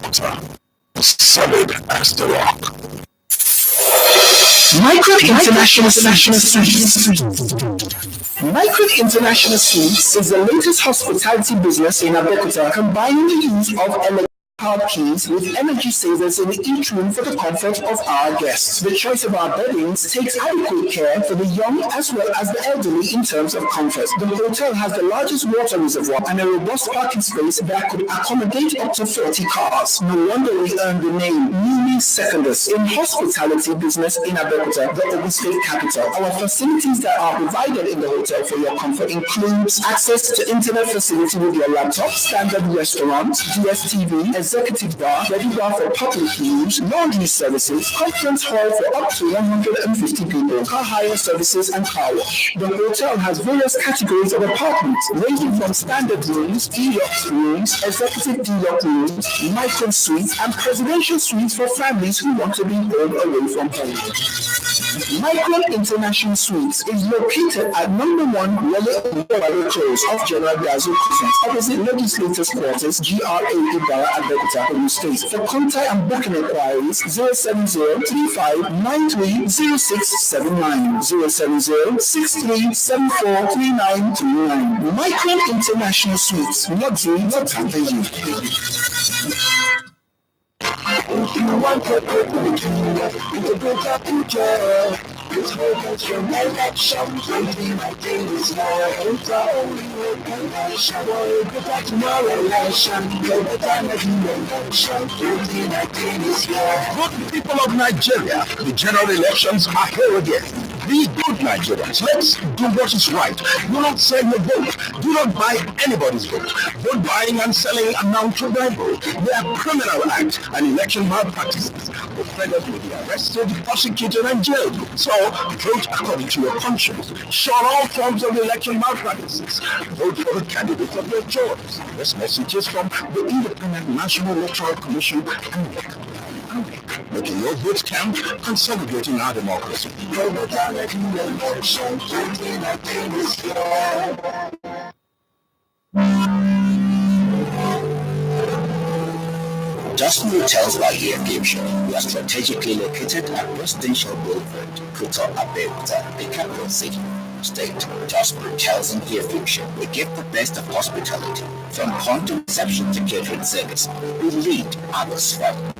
Abeokuta, solid as the rock. Micron International Micron International Suites is the latest hospitality business in Abeokuta, combining the use of electric powered keys with energy savers in each room for the comfort of our guests. The choice of our beddings takes adequate care for the young as well as the elderly in terms of comfort. The hotel has the largest water reservoir and a robust parking space that could accommodate up to 40 cars. No wonder we earned the name Mimi Secondus in hospitality business in Abeokuta, the Ogun State capital. Our facilities that are provided in the hotel for your comfort includes access to internet facility with your laptop, standard restaurant, DSTV, executive bar, ready bar for public use, laundry services, conference hall for up to 150 people, car hire services, and car wash. The hotel has various categories of apartments, ranging from standard rooms, deluxe rooms, executive deluxe rooms, micro suites, and presidential suites for families who want to be home away from home. Micron International Suites is located at number 1 Wale Close off General Gazu Crescent, opposite Legislators Quarters, GRA Ibara, Abeokuta, Ogun State. For contact and booking inquiries, 070-3593-0679, 070-6374-3939. Micron International Suites, luxury not having you. If you want to put the into good future, it's focus your election, 2019 is now. It's the only way election, good at tomorrow election, go the time of the election, 2019 is here. Good people of Nigeria, the general elections are here again. Be good Nigerians. Let's do what is right. Do not sell your vote. Do not buy anybody's vote. Vote buying and selling amount to bribery. They are criminal acts and election malpractices. Offenders will be arrested, prosecuted, and jailed. So, vote according to your conscience. Shun all forms of election malpractices. Vote for the candidates of your choice. This message is from the Independent National Electoral Commission and making your votes count, consolidating our democracy. Jasmine Hotels by Aviation. We are strategically located at Residential Boulevard, Nta Abeokuta, the capital city. State, Jasmine Hotels and Aviation. We give the best of hospitality. From point of reception to catering service, we lead others follow.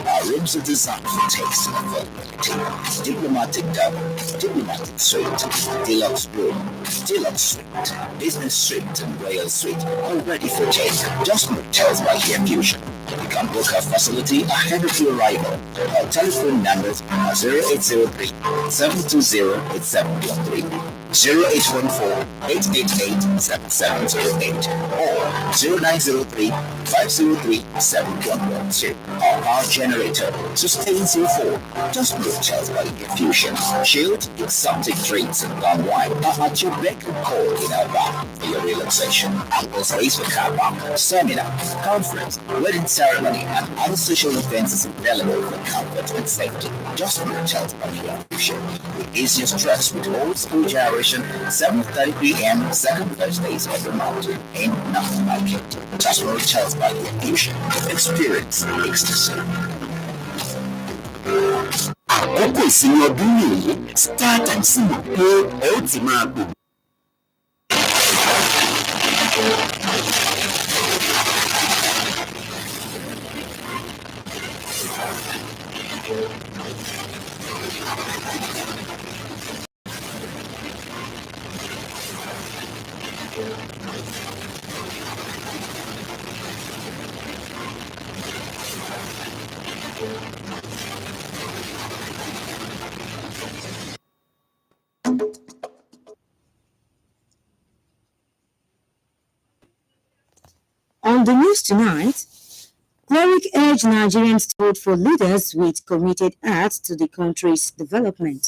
Our rooms are designed for taste and availability. Diplomatic double, diplomatic suite, deluxe room, deluxe suite, business suite, and royal suite, all ready for taste. Jasmine Hotels by Aviation. You can book our facility ahead of your arrival. Our telephone numbers are 0803 720 8713, 0814-888-7708, or 0903-503-7112. Our power generator, Sustain04, just Hotels by Infusion. Chilled, exotic drinks and long wine are at your beck and call in our bar for your relaxation. Ample space for car park, seminar, conference, wedding ceremony, and other social events is available for comfort and safety. Just Hotels by Infusion. The easiest trust with old school generation, 7:30 p.m. second Thursdays every month. Ain't nothing like it. Just Hotels by Infusion. Experience ecstasy. Àkókò ìsinmi ọdún nìyí, Star Times sì mọ̀ pé ẹ ó ti máa gbò. On the news tonight, cleric urged Nigerians to vote for leaders with committed acts to the country's development.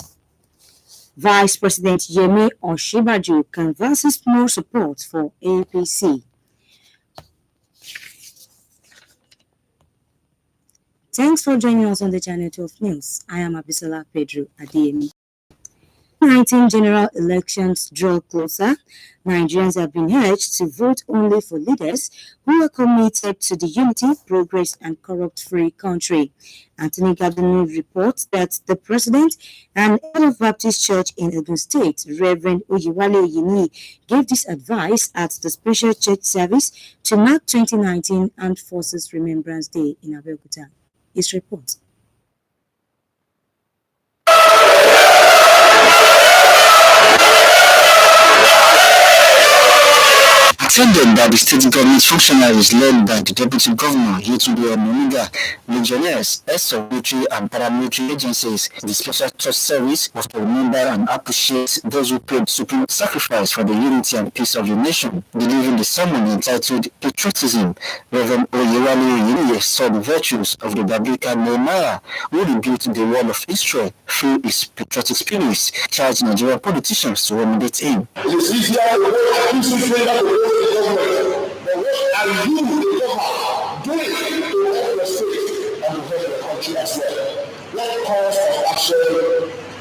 Vice President Yemi Osinbajo canvasses more support for APC. Thanks for joining us on the Channel 12 News. I am Abisola Pedro Adeyemi. 2019 general elections draw closer. Nigerians have been urged to vote only for leaders who are committed to the unity, progress, and corrupt-free country. Anthony Gardner reports that the president and head of Baptist Church in Ogun State, Reverend Oyiwale Oyini, gave this advice at the special church service to mark 2019 Armed Forces Remembrance Day in Abeokuta. His report. Attended by the state government functionaries led by the deputy governor, Yetunde Omonuga, legionnaires, heads of military and paramilitary agencies, the special church service was to remember and appreciate those who paid supreme sacrifice for the unity and peace of the nation. Delivering the sermon entitled Patriotism, Reverend Oyewale Oyeniyi saw the virtues of the biblical Nehemiah, who rebuilt the wall of Israel through his patriotic spirit, charged Nigerian politicians to emulate him. It is easier to work the government, but what are you, the government, doing to help your state and to help your country as well? What course of action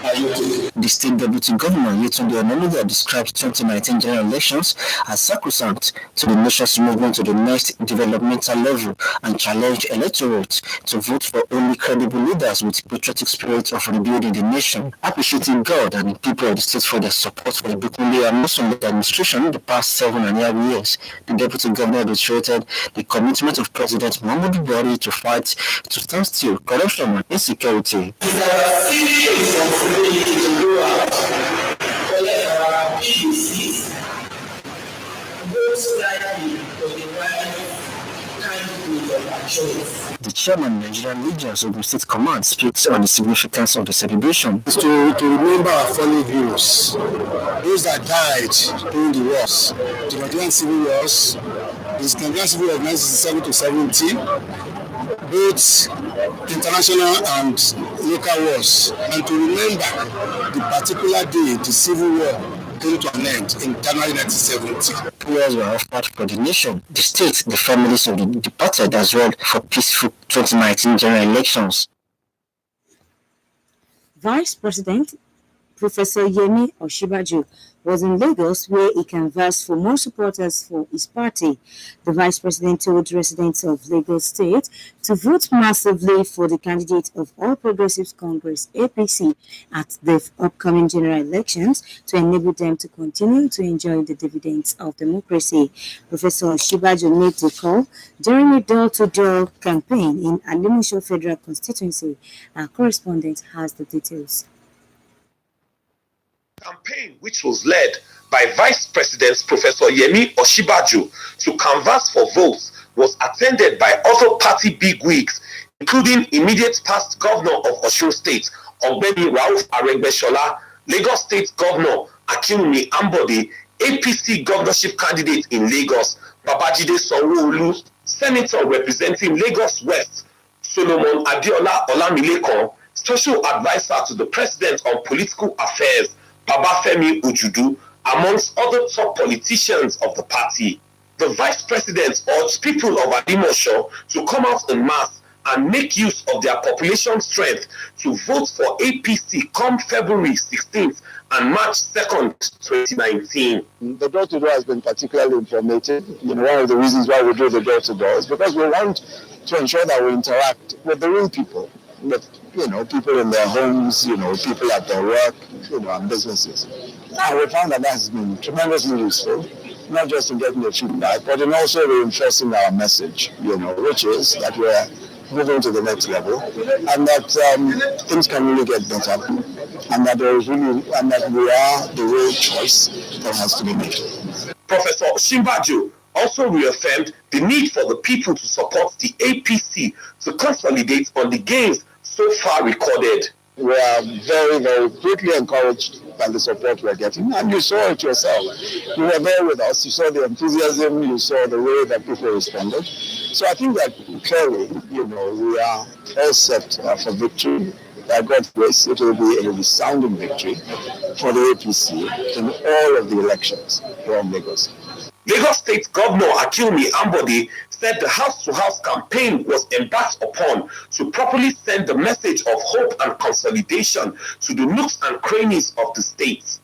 are you taking? The state deputy governor, Yetunde Omonuga, described 2019 general elections as sacrosanct to the nation's movement to the next developmental level and challenged electorate to vote for only credible leaders with patriotic spirit of rebuilding the nation, appreciating God and the people of the state for their support for the Bukunle and Muslim administration in the past 7.5 years. The deputy governor reiterated the commitment of President Muhammadu Buhari to fight to stand still corruption and insecurity. The chairman of Nigerian Regions of the State Command speaks on the significance of the celebration. It's to remember our fallen heroes, those that died during the wars, the Nigerian civil wars, the Nigerian civil war of 1967 to 70, both international and local wars, and to remember the particular day the civil war came to an end in January 1970. Prayers were offered for the nation, the state, the families of the departed, as well for peaceful 2019 general elections. Vice President Professor Yemi Osinbajo was in Lagos where he canvassed for more supporters for his party. The Vice President told residents of Lagos State to vote massively for the candidate of All Progressives Congress (APC) at the upcoming general elections to enable them to continue to enjoy the dividends of democracy. Professor Osinbajo made the call during a door-to-door campaign in Alimusho Federal Constituency. Our correspondent has the details. Campaign, which was led by Vice President Professor Yemi Osinbajo to canvass for votes, was attended by other party bigwigs, including immediate past governor of Osun State, Ogbeni Rauf Aregbesola, Lagos State Governor Akinwumi Ambode, APC governorship candidate in Lagos, Babajide Sanwo-Olu, Senator representing Lagos West, Solomon Adeola Olamilekan, Special Advisor to the President on Political Affairs, Babafemi Ojudu, amongst other top politicians of the party. The Vice President urged people of Alimosho to come out en masse and make use of their population strength to vote for APC come February 16th and March 2nd, 2019. The door-to-door has been particularly informative. One of the reasons why we do the door-to-door is because we want to ensure that we interact with the real people, with people in their homes, people at their work, and businesses. And we found that has been tremendously useful, not just in getting the feedback, but in also reinforcing our message, which is that we're moving to the next level, and that things can really get better, and that we are the real choice that has to be made. Professor Osinbajo also reaffirmed the need for the people to support the APC to consolidate on the gains so far recorded. We are very, very greatly encouraged by the support we're getting, and you saw it yourself. You were there with us, you saw the enthusiasm, you saw the way that people responded. So I think that clearly, we are all set for victory. By God's grace, it will be a resounding victory for the APC in all of the elections here in Lagos. Lagos State Governor Akinwumi Ambode said the house-to-house campaign was embarked upon to properly send the message of hope and consolidation to the nooks and crannies of the state.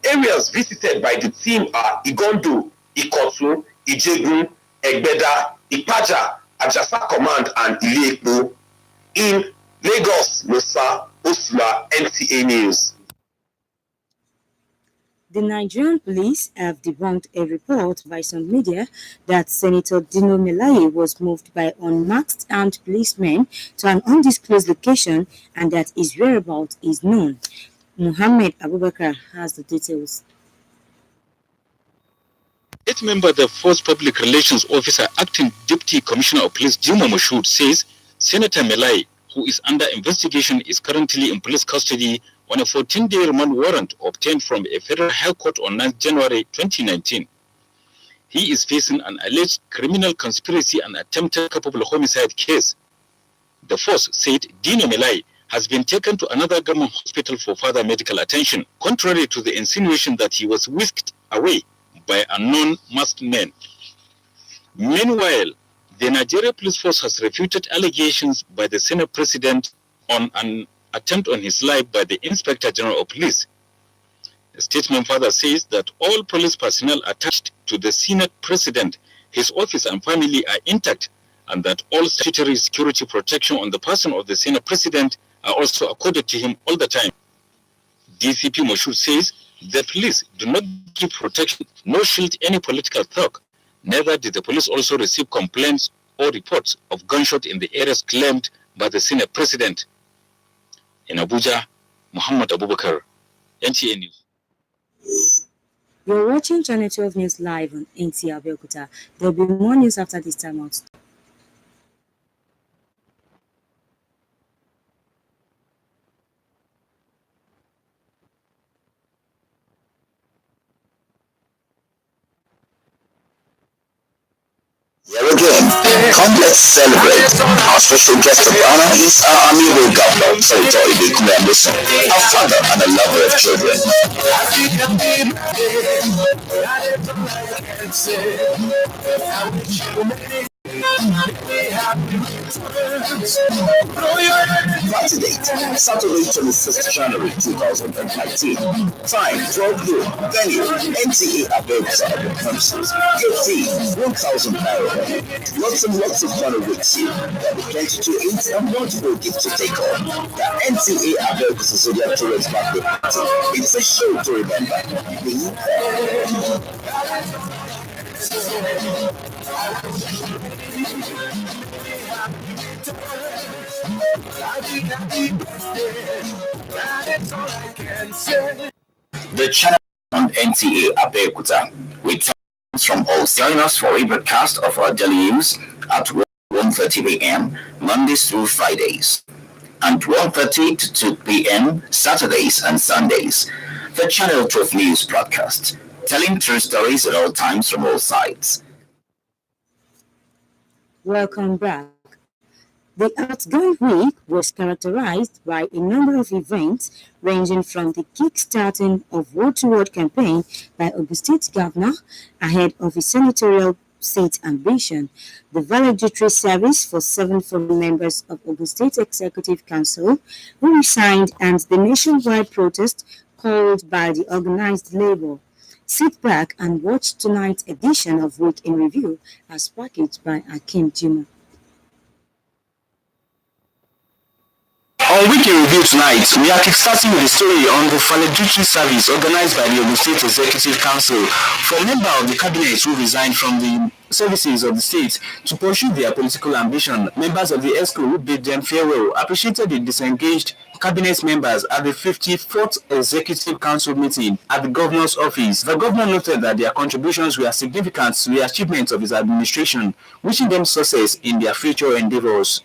Areas visited by the team are Igondo, Ikotu, Ijegun, Egbeda, Ipaja, Ajasa Command, and Ile-Epo. In Lagos, Musa, Osula, NTA News. The Nigerian police have debunked a report by some media that Senator Dino Melaye was moved by unmasked armed policemen to an undisclosed location and that his whereabouts is known. Nta Abeokuta has the details. Its member, the first public relations officer, acting deputy commissioner of police Juma Moshood, says Senator Melaye, who is under investigation, is currently in police custody on a 14-day remand warrant obtained from a federal high court on 9 January 2019. He is facing an alleged criminal conspiracy and attempted culpable homicide case. The force said Dino Melaye has been taken to another government hospital for further medical attention, contrary to the insinuation that he was whisked away by unknown masked men. Meanwhile, the Nigeria Police Force has refuted allegations by the Senate President on an attempt on his life by the Inspector General of Police. The statement further says that all police personnel attached to the Senate President, his office and family are intact, and that all statutory security protection on the person of the Senate President are also accorded to him all the time. DCP Moshood says the police do not give protection nor shield any political thug. Neither did the police also receive complaints or reports of gunshot in the areas claimed by the Senate President. In Abuja, Muhammad Abubakar, NTA News. You're watching Channel 12 News live on Nta Abeokuta. There'll be more news after this time out. Here again, come let's celebrate. Our special guest of honor is our amiable governor, Nta Abeokuta, our father and a lover of children. Saturday 26th January 2019. Time 12 noon. Venue Nta Abeokuta at the premises. Your fee 1,000 naira. Lots and lots of fun awaits you. There'll be plenty to eat and multiple gifts to take home. The Nta Abeokuta Zodiac Tourist Birthday Party. It's a show to remember. Be there. The channel on Nta Abeokuta with times from all. Join us for a broadcast of our daily news at 1:30 a.m. Mondays through Fridays and 1:30 to 2 p.m. Saturdays and Sundays. The Channel 12 News broadcast, telling true stories at all times from all sides. Welcome back. The outgoing week was characterized by a number of events ranging from the kick-starting of word-to-word campaign by Ogun State Governor ahead of his senatorial seat ambition, the valedictory service for 7 former members of Ogun State Executive Council who resigned, and the nationwide protest called by the organized labor. Sit back and watch tonight's edition of Week in Review as packaged by Akim Juma. On Week in Review tonight, we are kickstarting with a story on the valedictory service organized by the Ogun State Executive Council for members of the cabinet who resigned from the services of the state to pursue their political ambition. Members of the ESCO who bid them farewell appreciated the disengaged cabinet members at the 54th Executive Council meeting at the governor's office. The governor noted that their contributions were significant to the achievements of his administration, wishing them success in their future endeavors.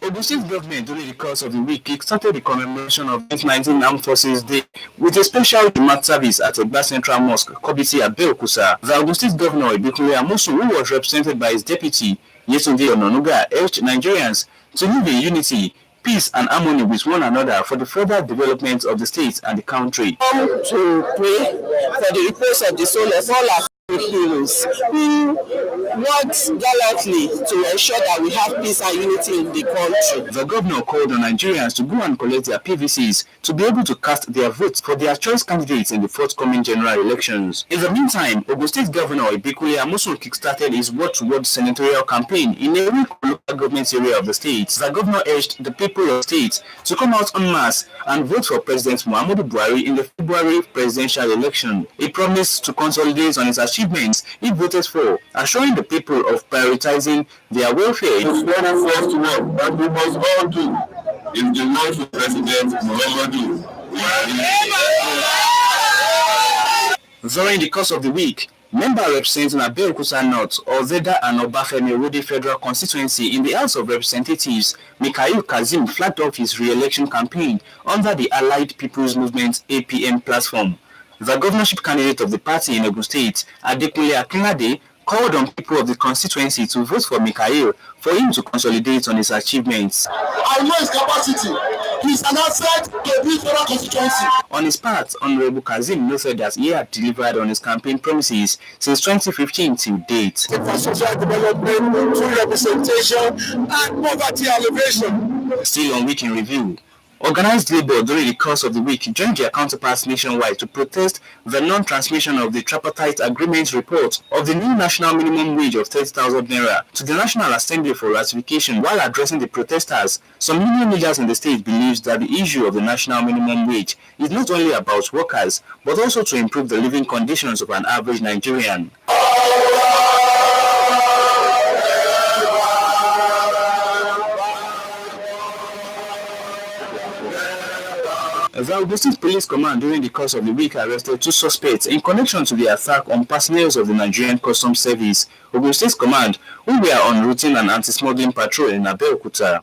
Ogun State government, during the course of the week, kickstarted the commemoration of 19 Armed Forces Day with a special Jumat service at Egba Central Mosque, Nta Abeokuta. The Ogun State governor, Ibikunle Amosun, who was represented by his deputy, Yetunde Onanuga, urged Nigerians to live in unity, peace and harmony with one another for the further development of the state and the country. To pray for the repose of the soul of all our heroes who worked gallantly to ensure that we have peace and unity in the country. The governor called on Nigerians to go and collect their PVCs to be able to cast their votes for their choice candidates in the forthcoming general elections. In the meantime, Ogun State Governor Ibekule Amosun kickstarted his Word to Word senatorial campaign in a weak local government area of the state. The governor urged the people of the state to come out en masse and vote for President Muhammadu Buhari in the February presidential election. He promised to consolidate on his achievements he voted for, assuring the people of prioritizing their welfare. The very first work that we must all do is to vote for President Muhammadu Buhari. During the course of the week, member representing Nta Abeokuta North, Ozeda and Obafemi Rode Federal Constituency in the House of Representatives, Mikhail Kazim flagged off his re-election campaign under the Allied People's Movement APM platform. The governorship candidate of the party in Ogun State, Adekunle Akinlade, called on people of the constituency to vote for Mikhail for him to consolidate on his achievements. I know his capacity. He's an asset to this federal constituency. On his part, Honorable Kazim noted that he had delivered on his campaign promises since 2015 till date. Infrastructure development, full representation, and poverty alleviation. Still on Week in Review, organized labor during the course of the week joined their counterparts nationwide to protest the non-transmission of the tripartite agreement report of the new national minimum wage of 30,000 naira to the National Assembly for ratification. While addressing the protesters, some union leaders in the state believes that the issue of the national minimum wage is not only about workers, but also to improve the living conditions of an average Nigerian. The Ogun State Police Command during the course of the week arrested 2 suspects in connection to the attack on personnel of the Nigerian Customs Service, Ogun State Command, who were on routine and anti-smuggling patrol in Abeokuta.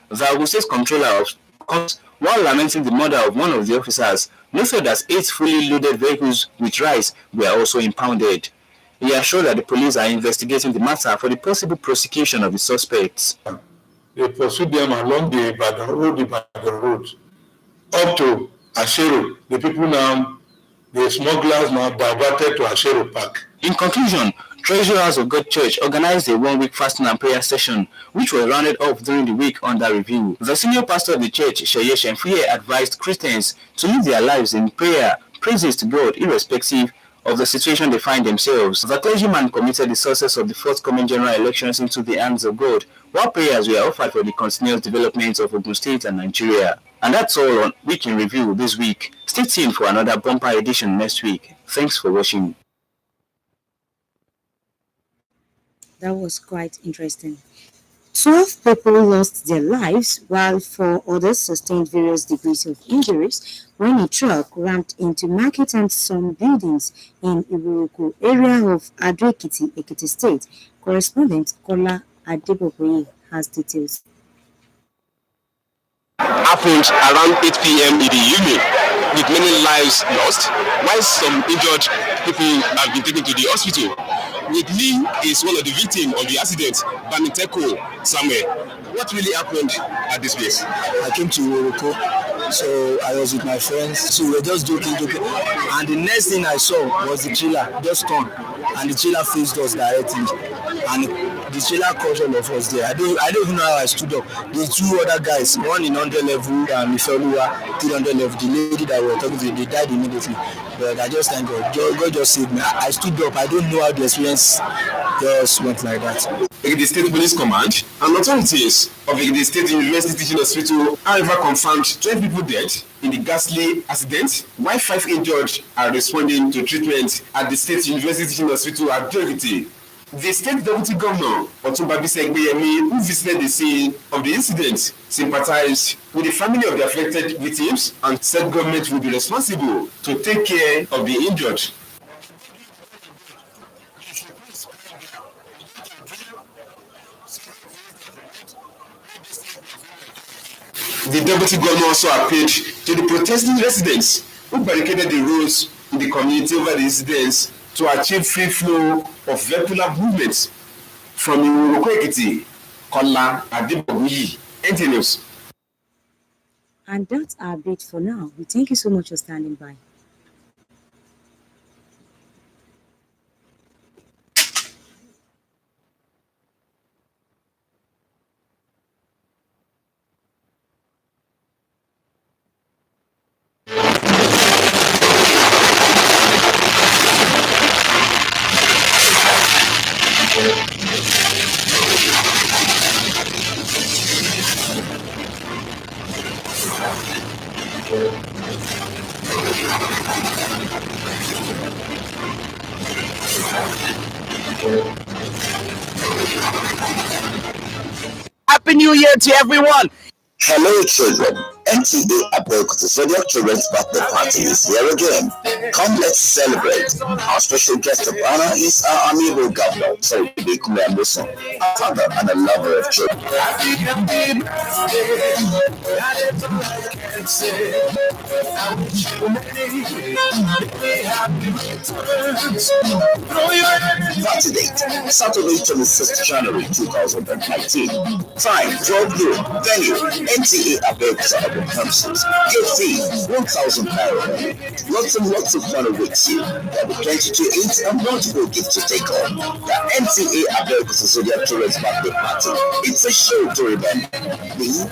The Ogun State Comptroller of Customs, while lamenting the murder of one of the officers, noted that 8 fully loaded vehicles with rice were also impounded. He assured that the police are investigating the matter for the possible prosecution of the suspects. They pursued them along the Ibadan road. Up to Ashero, the people now, the smugglers now diverted to Ashero Park. In conclusion, Treasurers of God Church organized a 1-week fasting and prayer session, which was rounded off during the week under review. The senior pastor of the church, Sheye Shemfuye, advised Christians to live their lives in prayer, praises to God, irrespective of the situation they find themselves. The clergyman committed the success of the forthcoming general elections into the hands of God, while prayers were offered for the continuous development of Ogun State and Nigeria. And that's all on Week in Review this week. Stay tuned for another bumper edition next week. Thanks for watching. That was quite interesting. 12 people lost their lives while 4 others sustained various degrees of injuries when a truck rammed into market and some buildings in Iburuku area of Ado-Ekiti, Ekiti State. Correspondent Kola Adeboboye has details. Happened around 8 p.m. in the evening, with many lives lost, while some injured people have been taken to the hospital. With me is one of the victims of the accident, Bamiteko Samuel. What really happened at this place? I came to Iburuku, so I was with my friends, so we were just joking, and the next thing I saw was the trailer just turned, and the trailer faced us directly, and the trailer caught all of us there. I don't even know how I stood up. The 2 other guys, one in 100 level and Ifeoluwa 300 level, the lady that we were talking to, they died immediately. But I just thank God. God just saved me. I stood up. I don't know how the experience just went like that. The State Police Command and authorities of the State University Teaching Hospital, however, confirmed 12 people dead in the ghastly accident, while 5 injured are responding to treatment at the State University Teaching Hospital at Ado-Ekiti. The State Deputy Governor, Otumba Bisi-Egbeyemi, who visited the scene of the incident, sympathized with the family of the affected victims and said government will be responsible to take care of the injured. The Deputy Governor also appealed to the protesting residents who barricaded the roads in the community over the incidents to achieve free flow of vehicular movements. From Iburuku, Ekiti, Kola Adeboboye, NTA News. And that's our bit for now. We thank you so much for standing by. Happy New Year to everyone. Hello, children. Nta Abeokuta Zodiac Children's birthday party is here again. Come, let's celebrate. Our special guest of honor is our amiable governor, Saribekume Amuson, a father and a lover of children. Party date, Saturday, 26th January 2019. Time, 12 noon. Venue, Nta Abeokuta Urban Premises. Gate fee, 1,000 naira. Lots and lots of fun awaits you. There will be plenty to eat and multiple gifts to take home. The Nta Abeokuta Zodiac Children's birthday party. It's a show to remember. Be there.